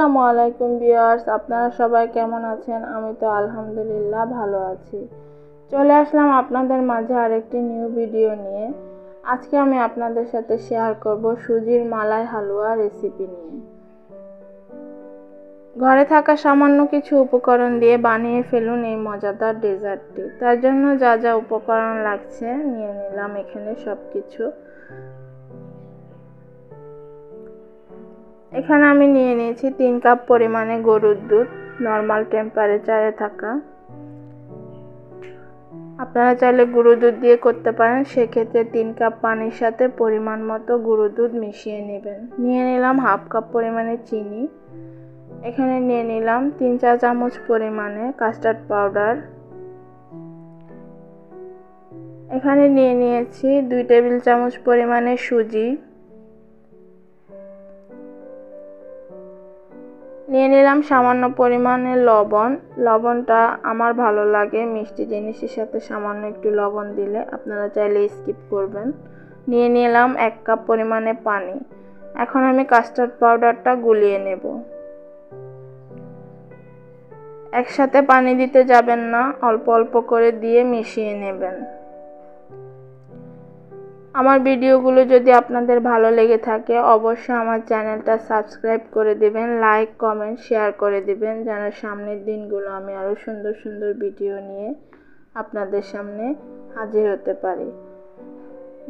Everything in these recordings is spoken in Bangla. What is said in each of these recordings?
আসসালামু আলাইকুম ভিউয়ার্স, আপনারা সবাই কেমন আছেন? আমি তো আলহামদুলিল্লাহ ভালো আছি। চলে আসলাম আপনাদের মাঝে আরেকটি নিউ ভিডিও নিয়ে। আজকে আমি আপনাদের সাথে শেয়ার করব সুজির মালাই হালুয়া রেসিপি নিয়ে। ঘরে থাকা সামান্য কিছু উপকরণ দিয়ে বানিয়ে ফেলুন এই মজাদার ডেজার্টটি। তার জন্য যা যা উপকরণ লাগছে নিয়ে নিলাম এখানে সবকিছু। এখানে আমি নিয়ে নিয়েছি 3 কাপ পরিমাণে গরুর দুধ, নরমাল টেম্পারেচারে থাকা। আপনারা চাইলে গুঁড়ো দুধ দিয়ে করতে পারেন, সেক্ষেত্রে 3 কাপ পানির সাথে পরিমাণ মতো গুঁড়ো দুধ মিশিয়ে নেবেন। নিয়ে নিলাম হাফ কাপ পরিমাণে চিনি। এখানে নিয়ে নিলাম 3-4 চামচ পরিমাণে কাস্টার্ড পাউডার। এখানে নিয়ে নিয়েছি 2 টেবিল চামচ পরিমাণে সুজি। নিয়ে নিলাম সামান্য পরিমাণে লবণ। লবণটা আমার ভালো লাগে মিষ্টি জিনিসের সাথে সামান্য একটু লবণ দিলে, আপনারা চাইলে স্কিপ করবেন। নিয়ে নিলাম 1 কাপ পরিমাণে পানি। এখন আমি কাস্টার্ড পাউডারটা গুলিয়ে নেব। একসাথে পানি দিতে যাবেন না, অল্প অল্প করে দিয়ে মিশিয়ে নেবেন। আমার ভিডিওগুলো যদি আপনাদের ভালো লেগে থাকে অবশ্যই আমার চ্যানেলটা সাবস্ক্রাইব করে দিবেন, লাইক কমেন্ট শেয়ার করে দিবেন, যেন সামনের দিনগুলো আমি আরও সুন্দর সুন্দর ভিডিও নিয়ে আপনাদের সামনে হাজির হতে পারি।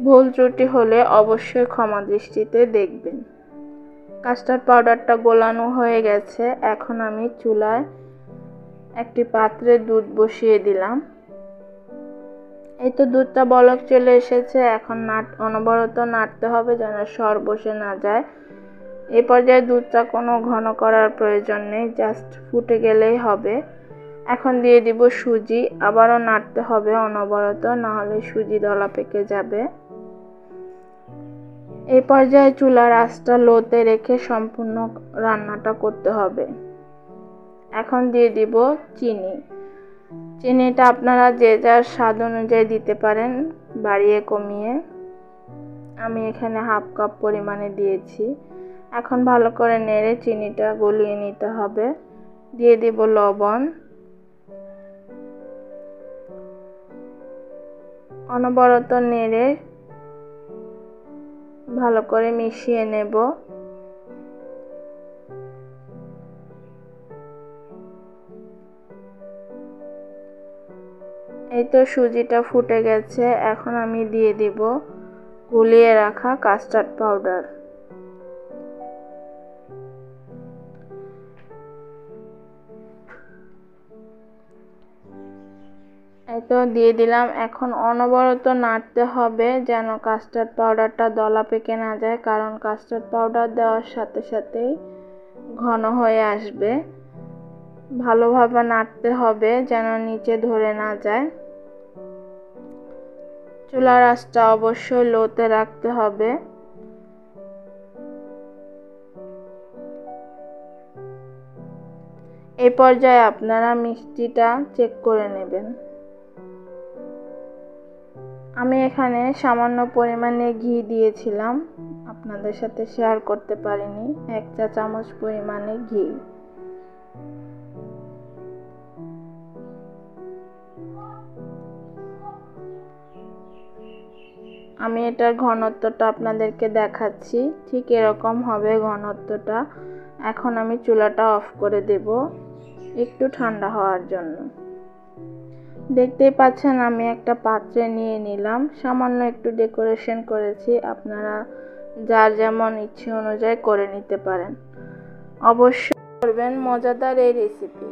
ভুল ত্রুটি হলে অবশ্যই ক্ষমা দৃষ্টিতে দেখবেন। কাস্টার্ড পাউডারটা গোলানো হয়ে গেছে। এখন আমি চুলায় একটি পাত্রে দুধ বসিয়ে দিলাম। এই তো দুধটা বলক চলে এসেছে। এখন অনবরত নাড়তে হবে যেন সর বসে না যায়। এই পর্যায়ে দুধটা কোনো ঘন করার প্রয়োজন নেই, জাস্ট ফুটে গেলেই হবে। এখন দিয়ে দিব সুজি। আবারও নাড়তে হবে অনবরত, না হলে সুজি দলা পেকে যাবে। এই পর্যায়ে চুলার আঁচটা লোতে রেখে সম্পূর্ণ রান্নাটা করতে হবে। এখন দিয়ে দিব চিনি। চিনিটা আপনারা যে যার স্বাদ অনুযায়ী দিতে পারেন, বাড়িয়ে কমিয়ে। আমি এখানে হাফ কাপ পরিমাণে দিয়েছি। এখন ভালো করে নেড়ে চিনিটা গলিয়ে নিতে হবে। দিয়ে দিব লবণ। অনবরত নেড়ে ভালো করে মিশিয়ে নেব। এই তো সুজিটা ফুটে গেছে। এখন আমি দিয়ে দিব গুলিয়ে রাখা কাস্টার্ড পাউডার। এই তো দিয়ে দিলাম। এখন অনবরত নাড়তে হবে যেন কাস্টার্ড পাউডারটা দলা পেকে না যায়, কারণ কাস্টার্ড পাউডার দেওয়ার সাথে সাথেই ঘন হয়ে আসবে। ভালোভাবে নাড়তে হবে যেন নিচে ধরে না যায়। চুলার আঁচটা অবশ্যই লোতে রাখতে হবে। এই পর্যায়ে আপনারা মিষ্টিটা চেক করে নেবেন। আমি এখানে সামান্য পরিমাণে ঘি দিয়েছিলাম, আপনাদের সাথে শেয়ার করতে পারিনি। 1 চা চামচ পরিমাণে ঘি। আমি এটার ঘনত্বটা আপনাদেরকে দেখাচ্ছি, ঠিক এরকম হবে ঘনত্বটা। এখন আমি চুলাটা অফ করে দেব একটু ঠান্ডা হওয়ার জন্য। দেখতেই পাচ্ছেন আমি একটা পাত্রে নিয়ে নিলাম, সামান্য একটু ডেকোরেশন করেছি। আপনারা যার যেমন ইচ্ছে অনুযায়ী করে নিতে পারেন। অবশ্যই করবেন মজাদার এই রেসিপি।